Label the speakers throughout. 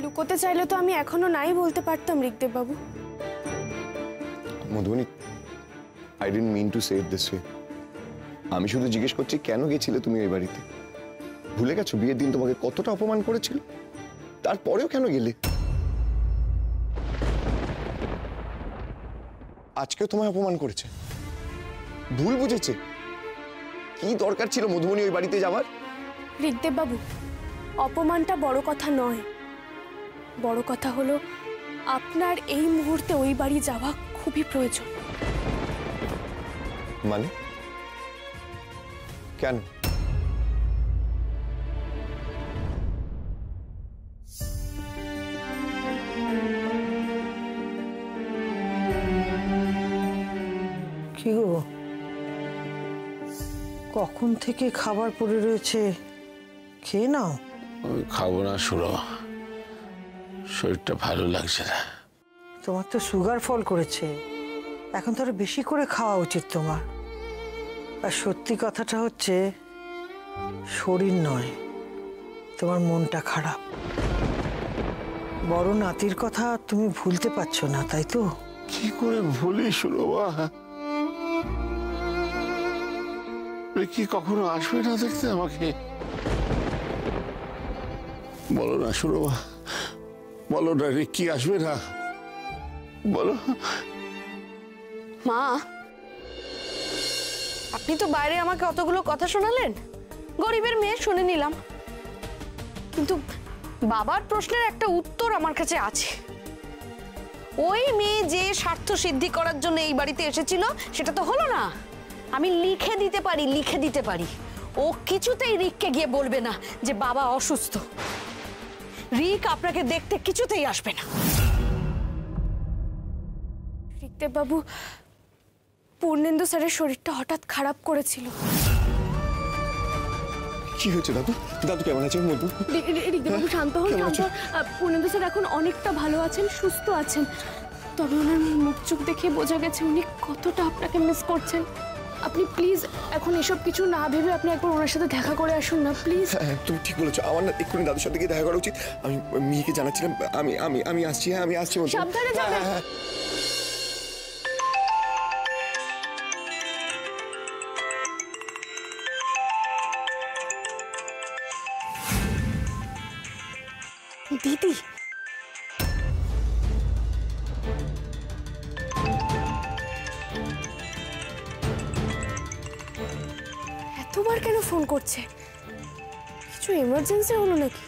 Speaker 1: লুকোতে চাইলে তো আমি এখনো নাই বলতে পারতাম ঋগদেব বাবু।
Speaker 2: Madhubani, I didn't mean to say it this way. আমি শুধু জিজ্ঞেস করছি কেন গেছিলে তুমি ওই বাড়িতে? ভুলে গেছো বিয়ের দিন তোমাকে কতটা অপমান করেছিল? তারপরেও কেন গেলে? আজকেও তোমায় অপমান করেছে, ভুল বুঝেছে। কি দরকার ছিল মধুবনী ওই বাড়িতে যাওয়ার?
Speaker 1: ঋগদেব বাবু, অপমানটা বড় কথা নয়, বড় কথা হলো আপনার এই মুহূর্তে ওই বাড়ি যাওয়া খুবই প্রয়োজন।
Speaker 2: মানে কেন?
Speaker 3: কি গো, কখন থেকে খাবার পড়ে রয়েছে, খেয়ে নাও।
Speaker 4: আমি খাবো না সুরমা, শরীরটা ভালো লাগছে না।
Speaker 3: তোমার তো সুগার ফল করেছে, এখন তো আরো বেশি করে খাওয়া উচিত তোমার। আর সত্যি কথাটা হচ্ছে শরীর নয়, তোমার মনটা খারাপ। বড় নাতির কথা তুমি ভুলতে পারছো না, তাই তো?
Speaker 4: কি করে ভুলি সুরমা? কি কখনো আসবে না দেখতে আমাকে? বলো না সুরমা, বলো না, কি আসবে না বলো।
Speaker 5: মা, আপনি তো বাইরে আমাকে অতগুলো কথা শোনালেন, গরিবের মেয়ে শুনে নিলাম, কিন্তু বাবার প্রশ্নের একটা উত্তর আমার কাছে আছে। ওই মেয়ে যে স্বার্থ সিদ্ধি করার জন্য এই বাড়িতে এসেছিল সেটা তো হলো না। আমি লিখে দিতে পারি ও কিছুতেই রিককে গিয়ে বলবে না যে বাবা অসুস্থ। রিক আপনাকে দেখতে কিছুতেই আসবে না।
Speaker 1: ঋগদেব বাবু, পূর্ণেন্দু স্যারের শরীরটা হঠাৎ খারাপ করেছিল।
Speaker 2: কি হয়েছে দাদু? দাদু কেমন আছে? মধু,
Speaker 1: ঋগদেব বাবু শান্ত হন, শান্ত হন। পূর্ণেন্দু স্যার এখন অনেকটা ভালো আছেন, সুস্থ আছেন। তবে ওনার মুখ চোখ দেখে বোঝা গেছে উনি কতটা আপনাকে মিস করছেন। আপনি প্লিজ এখন এসব কিছু না ভেবে আপনি একবার ওনার সাথে দেখা করে আসুন না, প্লিজ।
Speaker 2: হ্যাঁ তুমি ঠিক বলেছো, আমার না এক্ষুনি দাদুর সাথে গিয়ে দেখা করা উচিত। আমি মেয়েকে জানাচ্ছিলাম আমি আমি আমি আসছি। হ্যাঁ আমি আসছি।
Speaker 1: সাবধানে যাবেন। দিদি, এতবার কেন ফোন করছে? কিছু এমার্জেন্সি হলো নাকি?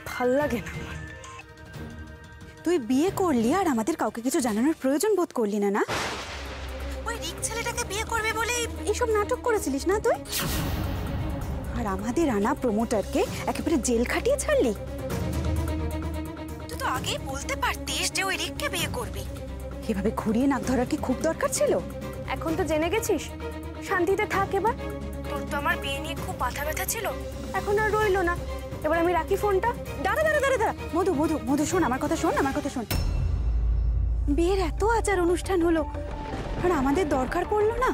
Speaker 1: ভাল লাগে না আমার।
Speaker 6: তুই বিয়ে করলি আর আমাদের কাউকে কিছু জানানোর প্রয়োজন বোধ করলি না? না, ওই রিক ছেলেটাকে বিয়ে করবে বলে এইসব নাটক করেছিলিস না তুই? আর আমাদের আনা প্রমোটারকে একেবারে জেল খাটিয়ে ছাড়লি। তুই তো আগেই বলতে পারতিস যে ওই রিককে বিয়ে করবি। এভাবে ঘুরিয়ে নাক ধরার কি খুব দরকার ছিল?
Speaker 1: এখন তো জেনে গেছিস, শান্তিতে থাক এবার। তোর তো আমার বিয়ে নিয়ে খুব মাথা ব্যথা ছিল, এখন আর রইলো না। এবার আমি রাখি ফোনটা।
Speaker 6: দাঁড়া দাঁড়া দাঁড়া দাঁড়া, মধু মধু মধু, শোন আমার কথা, শোন আমার কথা শোন। বিয়ের এত আচার অনুষ্ঠান হলো আর আমাদের দরকার পড়লো না?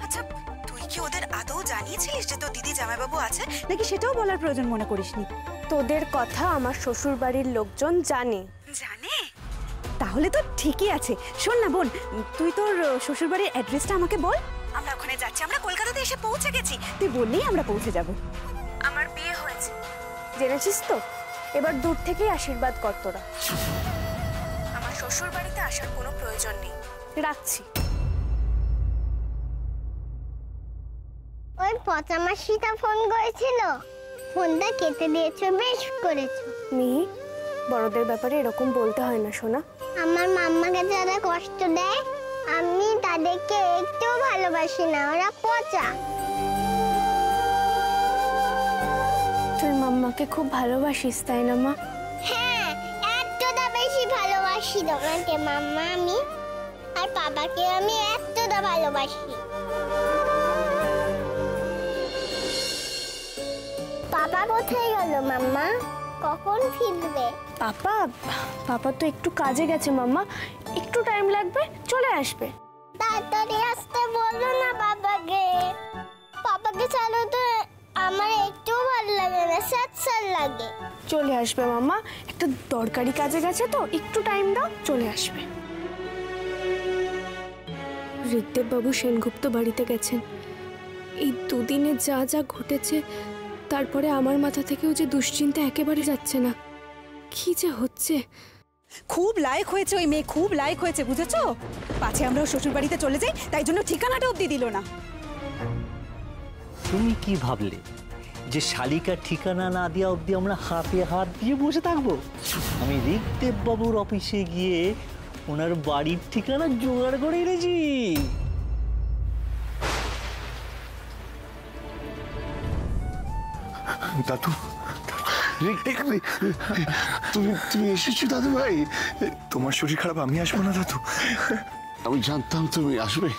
Speaker 6: আচ্ছা, তুই কি ওদের আদৌ জানিয়েছিলিস যে তোর দিদি জামাইবাবু আছে নাকি সেটাও বলার প্রয়োজন মনে করিসনি?
Speaker 1: তোদের কথা আমার শ্বশুর বাড়ির লোকজন জানে।
Speaker 6: জানে? তাহলে তো ঠিকই আছে। শোন না বোন, তুই তোর শ্বশুর বাড়ির অ্যাড্রেসটা আমাকে বল। আমরা ওখানে যাচ্ছি, আমরা কলকাতাতে এসে পৌঁছে গেছি, তুই বললেই আমরা পৌঁছে যাব।
Speaker 1: আমার বিয়ে হয়েছে, জেনেছিস তো? এবার দূর থেকেই আশীর্বাদ কর তোরা। আমার শ্বশুর বাড়িতে আসার কোনো প্রয়োজন নেই, রাখছি।
Speaker 7: ওই পচা মাসিটা ফোন করেছিল, ফোনটা কেটে দিয়েছো, বেশ করেছো।
Speaker 1: মিহি, বড়দের ব্যাপারে এরকম বলতে হয় না সোনা।
Speaker 7: আমার মাম্মাকে যারা কষ্ট দেয় আমি তাদেরকে একটুও ভালোবাসি না, ওরা পচা।
Speaker 1: তুই মাম্মাকে খুব ভালোবাসিস তাই না মা?
Speaker 7: হ্যাঁ, এতটা বেশি ভালোবাসি তোমাকে মাম্মা আমি, আর বাবাকে আমি এতটা ভালোবাসি। পাপা কোথায় গেল মাম্মা? কখন ফিরবে?
Speaker 1: পাপা তো একটু কাজে গেছে মাম্মা, একটু টাইম লাগবে, চলে আসবে।
Speaker 7: তাড়াতাড়ি আসতে বলো না বাবাকে। পাপাকে ছাড়া তো আমার একটু ভালো লাগে না, স্যাড লাগে।
Speaker 1: চলে আসবে মাম্মা, একটা দরকারি কাজে গেছে তো, একটু টাইম দাও, চলে আসবে। ঋদ্দেব বাবু সেনগুপ্ত বাড়িতে গেছেন। এই দুদিনে যা যা ঘটেছে, তারপরে আমার মাথা থেকেও যে দুশ্চিন্তা একেবারে যাচ্ছে না। কি যে হচ্ছে।
Speaker 6: খুব লায়ক হয়েছে ওই মেয়ে, খুব লায়ক হয়েছে, বুঝেছো? পাছে আমরা শ্বশুর বাড়িতে চলে যাই, তাই জন্য ঠিকানাটা অব্দি দিল না।
Speaker 8: তুমি কি ভাবলে যে শালিকার ঠিকানা না দেওয়া অবধি আমরা হাতে হাত দিয়ে বসে থাকবো? আমি ঋদ্দেব বাবুর অফিসে গিয়ে ওনার বাড়ির ঠিকানা জোগাড় করে এনেছি।
Speaker 4: দাদু, তুমি এসেছো দাদু ভাই?
Speaker 2: তোমার শরীর খারাপ, আমি আসবো না দাদু?
Speaker 4: আমি জানতাম তুমি আসবে।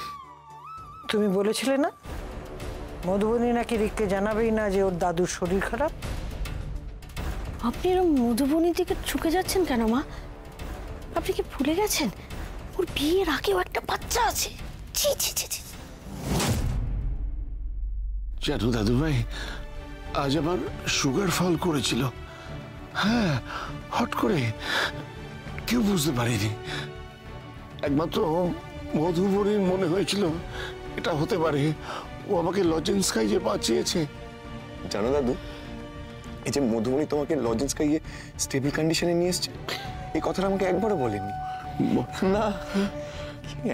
Speaker 3: তুমি বলেছিলে না মধুবনী নাকি রিককে জানাবেই না যে ওর দাদুর শরীর খারাপ?
Speaker 5: আপনি এরকম মধুবনীর দিকে ঝুঁকে যাচ্ছেন কেন মা? আপনি কি ভুলে গেছেন ওর বিয়ের আগেও একটা বাচ্চা আছে? ছি ছি ছি ছি।
Speaker 4: জানো দাদু ভাই, আজ আমার সুগার ফল করেছিল। হ্যাঁ, হট করে, কেউ বুঝতে পারেনি। একমাত্র মধুবনীর মনে হয়েছিল এটা হতে পারে ও আমাকে লজেন্স খাইয়ে বাঁচিয়েছে।
Speaker 2: জানো দাদু, এই যে মধুবনী তোমাকে লজেন্স খাইয়ে স্টেবল কন্ডিশনে নিয়ে এসছে, এই কথাটা আমাকে একবারও বলেনি। না,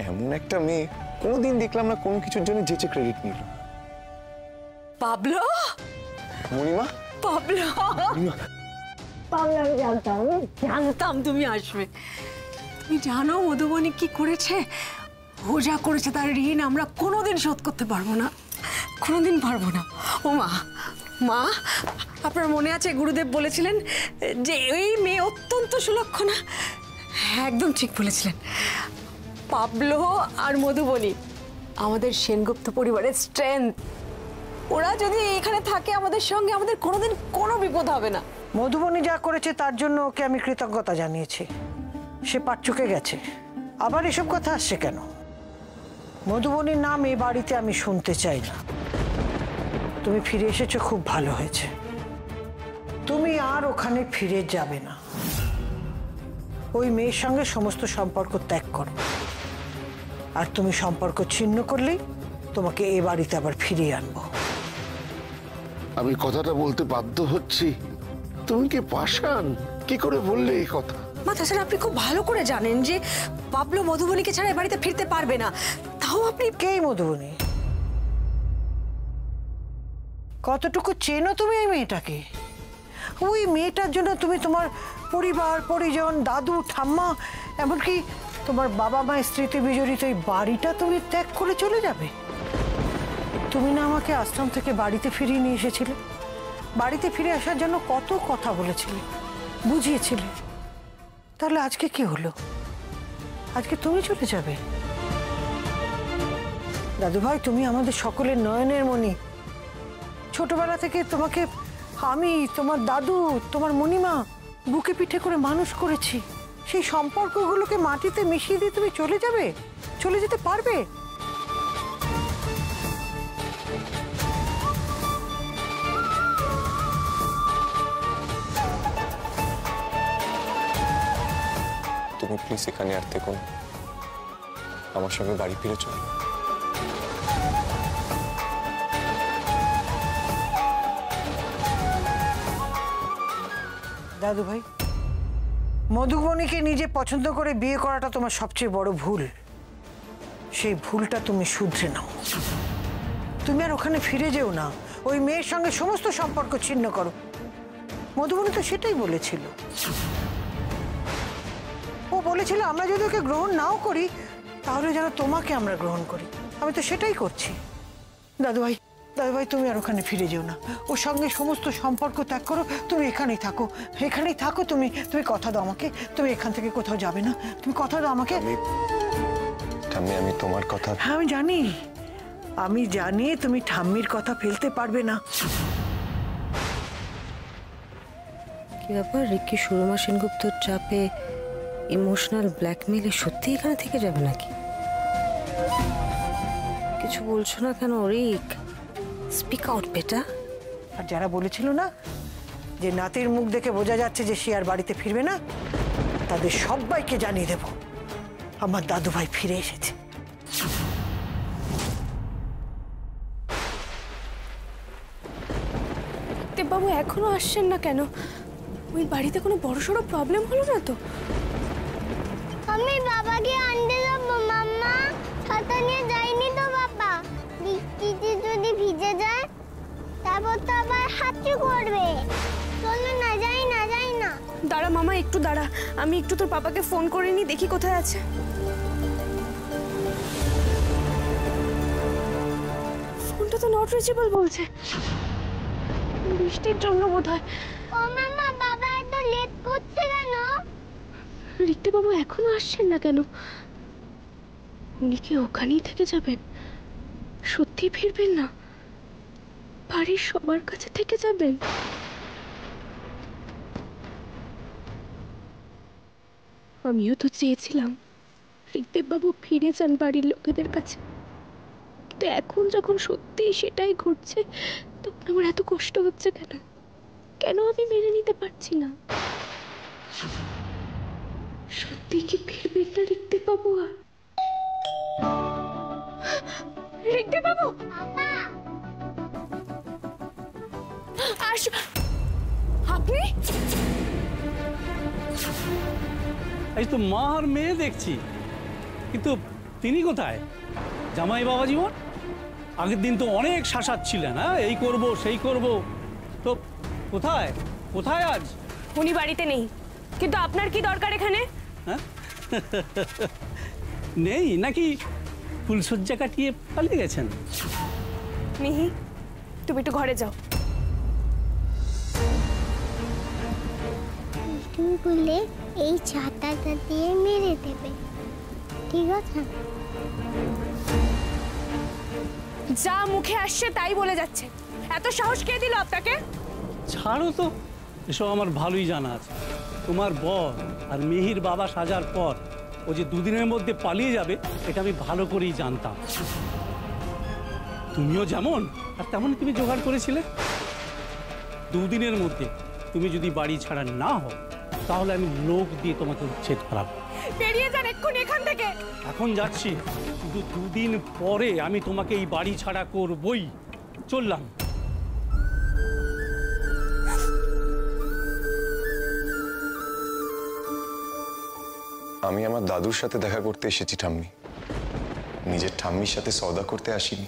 Speaker 2: এমন একটা মেয়ে কোনোদিন দেখলাম না কোনো কিছুর জন্য যেচে ক্রেডিট নিল।
Speaker 3: পাবলো,
Speaker 2: মণিমা,
Speaker 3: পাবলো, পাবলো, আমি জানতাম তুমি আসবে। তুমি জানো মধুবনী কি করেছে? ও যা করেছে তার ঋণ আমরা কোনোদিন শোধ করতে পারবো না, কোনোদিন পারবো না। ও মা, মা, আপনার মনে আছে গুরুদেব বলেছিলেন যে এই মেয়ে অত্যন্ত সুলক্ষণা? একদম ঠিক বলেছিলেন। পাবলো আর মধুবনী আমাদের সেনগুপ্ত পরিবারের স্ট্রেংথ। ওরা যদি এখানে থাকে আমাদের সঙ্গে, আমাদের কোনোদিন কোনো বিপদ হবে না। মধুবনী যা করেছে তার জন্য ওকে আমি কৃতজ্ঞতা জানিয়েছি। সে পাট চুকে গেছে, আবার এসব কথা আসছে কেন? মধুবনীর নাম এ বাড়িতে আমি শুনতে চাই না। তুমি ফিরে এসেছো, খুব ভালো হয়েছে। তুমি আর ওখানে ফিরে যাবে না। ওই মেয়ের সঙ্গে সমস্ত সম্পর্ক ত্যাগ করো। আর তুমি সম্পর্ক ছিন্ন করলেই তোমাকে এ বাড়িতে আবার ফিরিয়ে আনবো।
Speaker 4: আমি কথাটা বলতে বাধ্য হচ্ছি। তুমি কি পাষাণ? কি করে বললে এই কথা?
Speaker 3: মা, তাছাড়া আপনি খুব ভালো করে জানেন যে পাবলো মধুবনীকে ছাড়া এ বাড়িতে ফিরতে পারবে না। তাও আপনি কে মধুবনী? কতটুকু চেনো তুমি এই মেয়েটাকে? ওই মেয়েটার জন্য তুমি তোমার পরিবার পরিজন, দাদু ঠাম্মা, এমনকি তোমার বাবা মায়ের স্মৃতি বিজড়িত এই বাড়িটা তুমি ত্যাগ করে চলে যাবে? তুমি না আমাকে আশ্রম থেকে বাড়িতে ফিরিয়ে নিয়ে এসেছিলে? বাড়িতে ফিরে আসার জন্য কত কথা বলেছিলে, বুঝিয়েছিলে। তাহলে আজকে কি হলো? আজকে তুমি চলে যাবে? দাদু ভাই, তুমি আমাদের সকলের নয়নের মণি। ছোটবেলা থেকে তোমাকে আমি, তোমার দাদু, তোমার মণিমা বুকে পিঠে করে মানুষ করেছি। সেই সম্পর্কগুলোকে মাটিতে মিশিয়ে দিয়ে তুমি চলে যাবে? চলে যেতে পারবে?
Speaker 2: তুমি প্লিজ এখানে আর থেকো না, আমার সঙ্গে বাড়ি ফিরে চলো।
Speaker 3: দাদু ভাই, মধুবনীকে নিজে পছন্দ করে বিয়ে করাটা তোমার সবচেয়ে বড় ভুল। সেই ভুলটা তুমি শুধরে নাও। তুমি আর ওখানে ফিরে যেও না। ওই মেয়ের সঙ্গে সমস্ত সম্পর্ক ছিন্ন করো। মধুবনী তো সেটাই বলেছিল। ও বলেছিল আমরা যদি ওকে গ্রহণ নাও করি তাহলে যেন তোমাকে আমরা গ্রহণ করি। আমি তো সেটাই করছি। দাদু ভাই, দাদু ভাই, তুমি আর ওখানে ফিরে যেও না। ওর সঙ্গে সমস্ত সম্পর্ক ত্যাগ করো। তুমি এখানেই থাকো, এখানেই থাকো। তুমি তুমি কথা দাও আমাকে, তুমি এখান থেকে কোথাও যাবে না। তুমি কথা দাও আমাকে।
Speaker 2: আমি তোমার কথা।
Speaker 3: হ্যাঁ, আমি জানি তুমি ঠাম্মির কথা ফেলতে পারবে না।
Speaker 5: কি ব্যাপার, রিক্কি সুরমা সেনগুপ্তর চাপে ইমোশনাল ব্ল্যাকমেলে সত্যি এখানে থেকে যাবে নাকি? কিছু বলছো না কেন রিক? স্পিক আউট বেটা।
Speaker 3: আর যারা বলেছিল না যে নাতির মুখ দেখে বোঝা যাচ্ছে যে সে আর বাড়িতে ফিরবে না, তাদের সবাইকে জানিয়ে দেব আমার দাদুভাই ফিরে এসেছে।
Speaker 1: দেববাবু এখনো আসছেন না কেন? ওই বাড়িতে কোনো বড়সড় প্রবলেম হলো না তো?
Speaker 7: আমি বাবাকে আনতে যাবো মাম্মা। ছাতা নিয়ে যাইনি তো বাবা। বৃষ্টিতে যদি ভিজে যায় তারপর তো আবার হাঁচু করবে। চলো না, যাই না, যাই না।
Speaker 1: দাঁড়া মামা, একটু দাঁড়া, আমি একটু তোর পাপাকে ফোন করে নি, দেখি কোথায় আছে। ফোনটা তো নট রিচেবল বলছে, বৃষ্টির জন্য বোধহয়।
Speaker 7: ও মাম্মা, বাবা এত লেট করছে কেন?
Speaker 1: রিক্তে বাবু এখনো আসছেন না কেন? উনি কি ওখানেই থেকে যাবেন? সত্যি ফিরবেন না? বাড়ির সবার কাছে থেকে যাবেন? আমিও তো চেয়েছিলাম ঋকদেব বাবু ফিরে যান বাড়ির লোকেদের কাছে, কিন্তু এখন যখন সত্যি সেটাই ঘটছে তখন আমার এত কষ্ট হচ্ছে কেন? কেন আমি মেনে নিতে পারছি না? সত্যি কি ফিরবেন না ঋকদেব বাবু? আর ঋকদেব বাবু আপনি?
Speaker 9: এই তো মা আর মেয়ে দেখছি, কিন্তু তিনি কোথায়? জামাই বাবা জীবন আগের দিন তো অনেক শাসাচ্ছিলেন, হ্যাঁ এই করব সেই করব, তো কোথায় কোথায় আজ?
Speaker 1: উনি বাড়িতে নেই, কিন্তু আপনার কি দরকার এখানে?
Speaker 9: হ্যাঁ নেই নাকি ফুলসজ্জা কাটিয়ে পালিয়ে গেছেন?
Speaker 1: মিহি, তুমি একটু ঘরে যাও।
Speaker 7: তুমি বললে এই ছাতাটা দিয়ে মেরে দেবে, ঠিক আছে?
Speaker 1: যা মুখে আসছে তাই বলে যাচ্ছে। এত সাহস কে দিল আপনাকে?
Speaker 9: ছাড়ো তো, এসব আমার ভালোই জানা আছে। তোমার বর আর মিহির বাবা সাজার পর ও যে দুদিনের মধ্যে পালিয়ে যাবে এটা আমি ভালো করেই জানতাম। তুমিও যেমন আর তেমনই তুমি জোগাড় করেছিলে। দুদিনের মধ্যে তুমি যদি বাড়ি ছাড়া না হও তাহলে আমি লোক দিয়ে তোমাকে উচ্ছেদ করাবো।
Speaker 1: বেরিয়ে যান এক্ষুনি এখান থেকে।
Speaker 9: এখন যাচ্ছি, কিন্তু দুদিন পরে আমি তোমাকে এই বাড়ি ছাড়া করবই। চললাম।
Speaker 2: আমি আমার দাদুর সাথে দেখা করতে এসেছি ঠাম্মি, নিজের ঠাম্মির সাথে সওদা করতে আসিনি।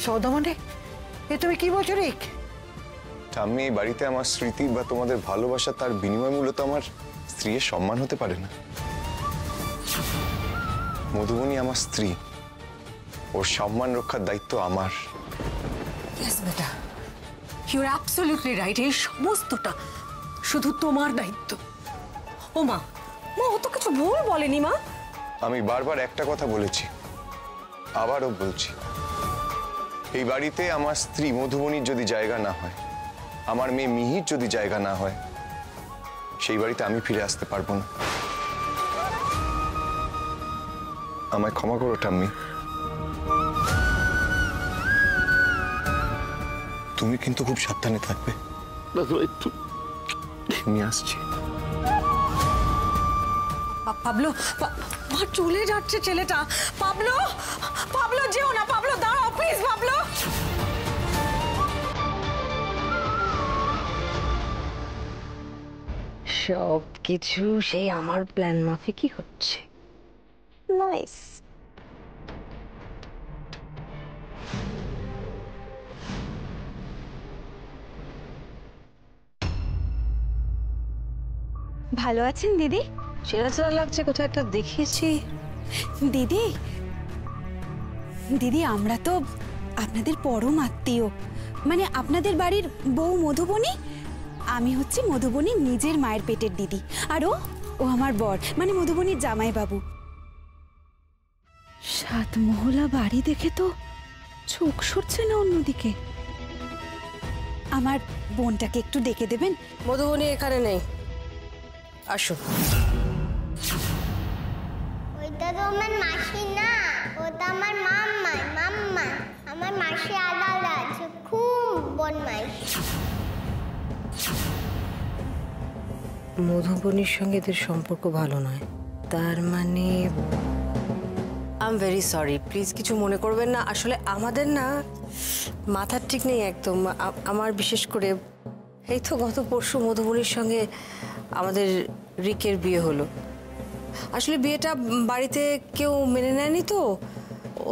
Speaker 3: সওদা মানে? এ তুমি কি বলছো রিক?
Speaker 2: ঠাম্মি, এই বাড়িতে আমার স্মৃতি বা তোমাদের ভালোবাসা তার বিনিময় মূলত আমার স্ত্রীর সম্মান হতে পারে না। মধুবনী আমার স্ত্রী, ওর সম্মান রক্ষার দায়িত্ব আমার।
Speaker 10: ইয়েস বেটা, ইউ আর অ্যাবসলিউটলি রাইট। এই সমস্তটা শুধু তোমার দায়িত্ব। ও মা, মা ও তো কিছু ভুল বলেনি মা।
Speaker 2: আমি বারবার একটা কথা বলেছি, আবারও বলছি, এই বাড়িতে আমার স্ত্রী মধুবনীর যদি জায়গা না হয়, আমার মেয়ে মিহির যদি জায়গা না হয়, সেই বাড়িতে আমি ফিরে আসতে পারবো না। আমায় ক্ষমা করো ঠাম্মি। তুমি কিন্তু খুব সাবধানে থাকবে। আমি আসছি।
Speaker 10: পাবলো, মা চলে যাচ্ছে ছেলেটা। পাবলো, পাবলো যেও না। পাবলো দাঁড়াও প্লিজ। পাবলো,
Speaker 5: সব কিছু সেই আমার প্ল্যান মাফিকই হচ্ছে। নাইস।
Speaker 6: ভালো আছেন দিদি?
Speaker 5: চেনা চেনা লাগছে, কোথাও একটা দেখিয়েছি।
Speaker 6: দিদি, দিদি আমরা তো আপনাদের পরম আত্মীয়, মানে আপনাদের বাড়ির বউ মধুবনী। আমি হচ্ছি মধুবনীর নিজের মায়ের পেটের দিদি, আর ও আমার বর, মানে মধুবনীর জামাই বাবু। 7 মহলা বাড়ি দেখে তো চোখ সরছে না অন্যদিকে। আমার বোনটাকে একটু ডেকে দেবেন?
Speaker 10: মধুবনী এখানে নেই, আসো।
Speaker 7: ওইটা তো আমার মাসি না, ওটা আমার মাম্মা। মাম্মা আমার মাসি আলাদা আছে, খুব বদমাইশ।
Speaker 10: মধুবনীর সঙ্গে এদের সম্পর্ক ভালো নয়, তার মানে I am very sorry, please কিছু মনে করবেন না। আসলে আমাদের না মাথার ঠিক নেই একদম। আমার বিশেষ করে এই তো গত পরশু মধুবনীর সঙ্গে আমাদের রিকের বিয়ে হলো। আসলে বিয়েটা বাড়িতে কেউ মেনে নেয়নি, তো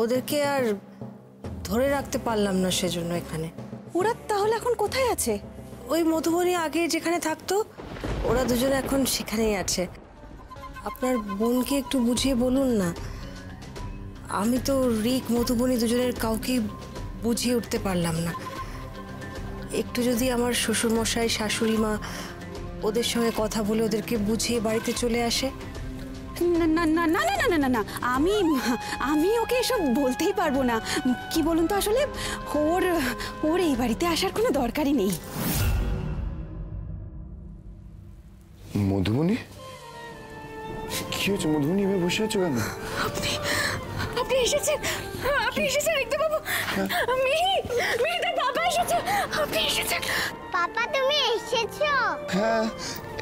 Speaker 10: ওদেরকে আর ধরে রাখতে পারলাম না, সেজন্য এখানে।
Speaker 6: ওরা তাহলে এখন কোথায় আছে?
Speaker 10: ওই মধুবনী আগে যেখানে থাকতো ওরা দুজনে এখন সেখানেই আছে। আপনার বোনকে একটু বুঝিয়ে বলুন না। আমি তো রিক মধুবনী দুজনের কাউকে বুঝিয়ে উঠতে পারলাম না। একটু যদি আমার শ্বশুরমশাই শাশুড়ি মা ওদের সঙ্গে কথা বলে ওদেরকে বুঝিয়ে বাড়িতে চলে আসে।
Speaker 6: না না না না না না না না, আমি ওকে এসব বলতেই পারবো না। কি বলুন তো, আসলে ওর এই বাড়িতে আসার কোনো দরকারই নেই।
Speaker 2: মধুবনী, কি হয়েছে মধুবনী? এভাবে বসে আছো কেন?
Speaker 1: আপনি এসেছেন, আপনি এসেছেন রিক্তা বাবু। মিহি তার বাবা এসেছে, আপনি এসেছেন।
Speaker 7: পাপা তুমি এসেছো?
Speaker 2: হ্যাঁ,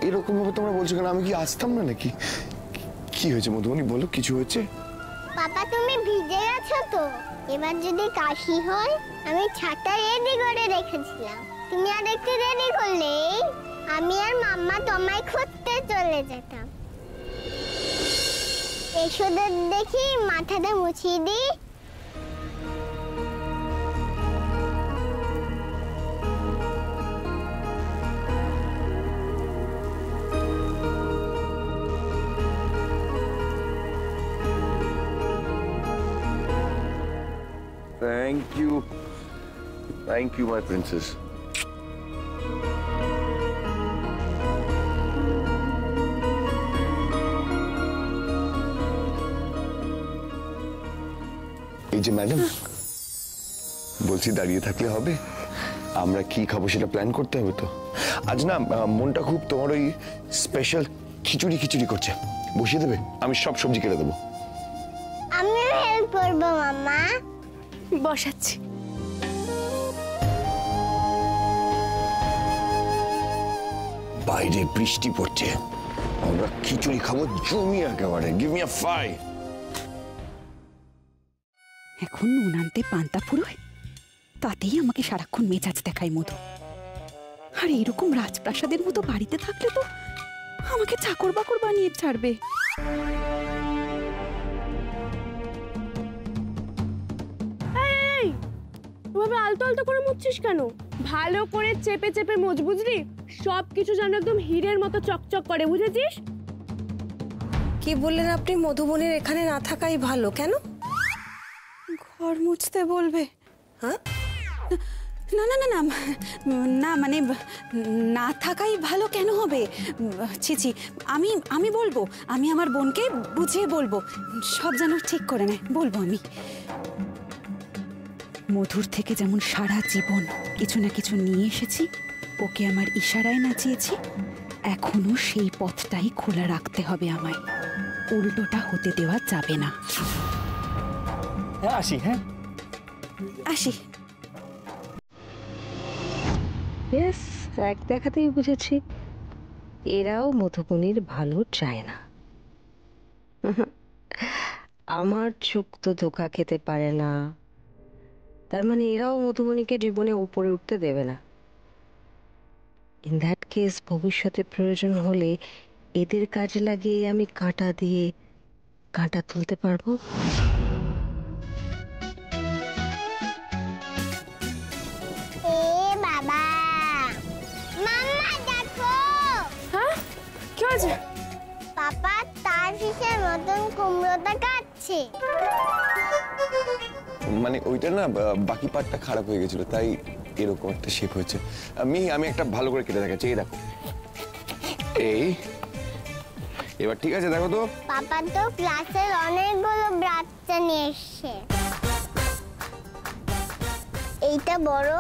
Speaker 2: এরকম ভাবে তোমরা বলছো কেন? আমি কি আসতাম না নাকি? কি হয়েছে মধুবনী, বলো কিছু হয়েছে?
Speaker 7: পাপা তুমি ভিজে গেছো তো, এবার যদি কাশি হয় আমি ছাতা রেডি করে রেখেছিলাম, তুমি আর একটু রেডি করলেই আমি আর মাম্মা তোমায় খুঁজতে চলে যেতাম। এসো দেখি মাথাটা মুছিয়ে দিই।
Speaker 4: Thank you, my princess.
Speaker 2: এই যে ম্যাডাম, বলছি দাঁড়িয়ে থাকলে হবে? আমরা কি খাবো সেটা প্ল্যান করতে হবে তো। আজ না মনটা খুব তোমার ওই স্পেশাল খিচুড়ি করছে, বসিয়ে দেবে? আমি সব সবজি কেটে দেবো।
Speaker 7: আমিও হেল্প করবো মাম্মা।
Speaker 1: বসাচ্ছি।
Speaker 2: বাইরে বৃষ্টি পড়ছে, আমরা খিচুড়ি খাবো জমিয়ে একেবারে। Give me a 5।
Speaker 6: এখন নুন আনতে পান্তা ফুরোয়, তাতেই আমাকে সারাক্ষণ মেজাজ দেখায় মধু। আর এরকম রাজপ্রাসাদের মতো বাড়িতে থাকলে তো আমাকে চাকর বাকর বানিয়ে ছাড়বে।
Speaker 1: ওভাবে আলতো আলতো করে মুছছিস কেন? ভালো করে চেপে চেপে মুছ, বুঝলি? সবকিছু যেন একদম হীরের মতো চকচক করে, বুঝেছিস?
Speaker 10: কি বললেন আপনি? মধুবনীর এখানে না থাকাই ভালো কেন?
Speaker 6: ঘর মুছতে বলবে?
Speaker 10: হ্যাঁ,
Speaker 6: না না না না না, মানে না থাকাই ভালো কেন হবে? ছি, আমি বলবো, আমি আমার বোনকে বুঝিয়ে বলবো, সব যেন ঠিক করে নেয়। বলবো আমি। মধুর থেকে যেমন সারা জীবন কিছু না কিছু নিয়ে এসেছি, ওকে আমার ইশারায় নাচিয়েছি, এখনো সেই পথটাই খোলা রাখতে হবে আমায়। উল্টোটা হতে দেওয়া যাবে না।
Speaker 8: আসি। হ্যাঁ,
Speaker 6: আসি।
Speaker 10: বেশ, এক দেখাতেই বুঝেছি এরাও মধুবনীর ভালো চায় না। আমার চোখ তো ধোঁকা খেতে পারে না, তার মানে এরাও মধুবনীকে জীবনে উপরে উঠতে দেবে না। ইন দ্যাট কেস ভবিষ্যতে প্রয়োজন হলে এদের কাজে লাগিয়ে আমি কাঁটা দিয়ে কাঁটা তুলতে পারবো।
Speaker 7: বাবা, মাম্মা দেখো।
Speaker 1: হ্যাঁ, কি হয়েছে?
Speaker 7: পাপা তার ফিসের মতন কুমড়োটা কাটছে।
Speaker 2: মানে ওইটা না বাকি পার্টটা খারাপ হয়ে গেছিল, তাই এরকম একটা শেপ হয়েছে। আমি একটা ভালো করে কেটে দেখাচ্ছি। এই দেখো, এই এবার ঠিক আছে? দেখো তো,
Speaker 7: পাপা তো ক্লাসের অনেকগুলো বাচ্চা নিয়ে এসছে। এইটা বড়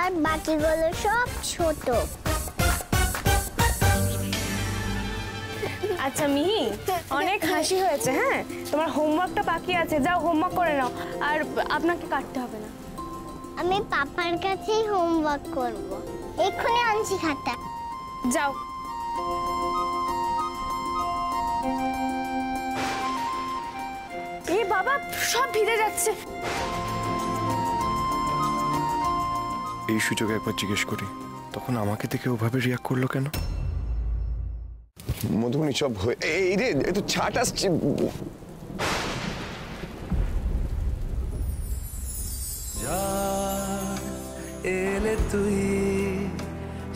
Speaker 7: আর বাকিগুলো সব ছোট।
Speaker 1: আচ্ছা মিহি, অনেক হাসি হয়েছে। হ্যাঁ, তোমার হোমওয়ার্কটা বাকি আছে, যাও হোমওয়ার্ক করে নাও। আর আপনাকে কাটতে হবে না।
Speaker 7: আমি পাপার কাছেই হোমওয়ার্ক করব। এক্ষুনি আনছি খাতা।
Speaker 1: যাও। এই বাবা, সব ভিজে যাচ্ছে।
Speaker 2: এই সুযোগে একবার জিজ্ঞেস করি, তখন আমাকে দেখে ওভাবে রিয়াক্ট করলো কেন? মধুবনী সব এই রে, একটু ছাট আসছে।
Speaker 11: এলে তুই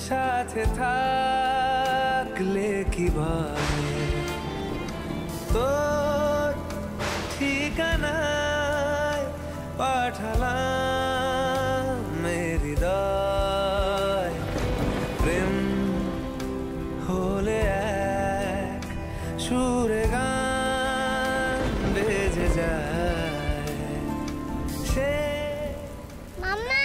Speaker 11: সাথে থাকলে কি ভাবে তোর ঠিকানায় পাঠালাম হৃদয় প্রেম হলে এক সুরে গান বেজে যায় সে।
Speaker 7: মাম্মা,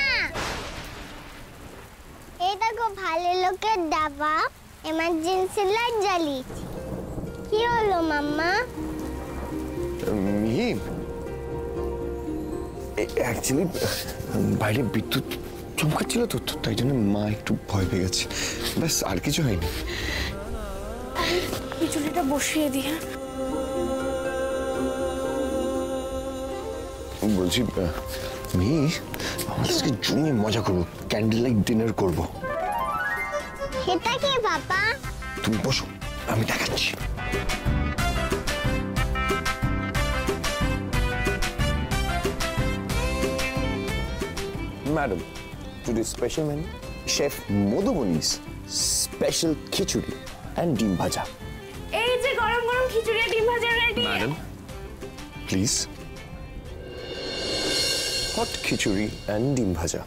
Speaker 7: এটা খুব ভালো লোকের ডাবা, এমার্জেন্সি লাইট জ্বালিয়েছি। কি হলো মাম্মা?
Speaker 2: মিহি, অ্যাকচুয়ালি বাইরে বিদ্যুৎ চমকাচ্ছিল তো, তাই জন্য মা একটু ভয় পেয়ে গেছে, ব্যাস, আর কিছু হয়নি।
Speaker 1: খিচুড়িটা বসিয়ে দিয়ে।
Speaker 2: বলছি মিহি, আমাদের আজকে জমিয়ে মজা করবো, ক্যান্ডেল লাইট ডিনার করবো।
Speaker 7: সেটা কি বাবা?
Speaker 2: তুমি বসো, আমি দেখাচ্ছি। Madam, today's special menu, Chef Modhubani's special khichuri and deem bhaja.
Speaker 1: এই যে গরম গরম খিচুড়ি আর ডিম ভাজা ready.
Speaker 2: Madam, please. Hot khichuri and deem bhaja.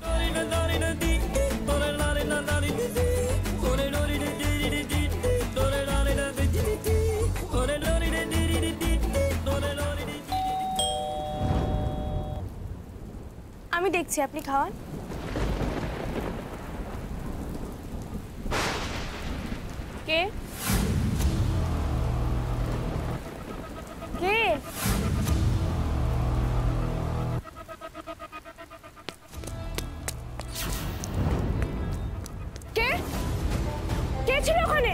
Speaker 1: আমি দেখছি, আপনি খাওয়ান। কে কে? কে কে ছিল ওখানে?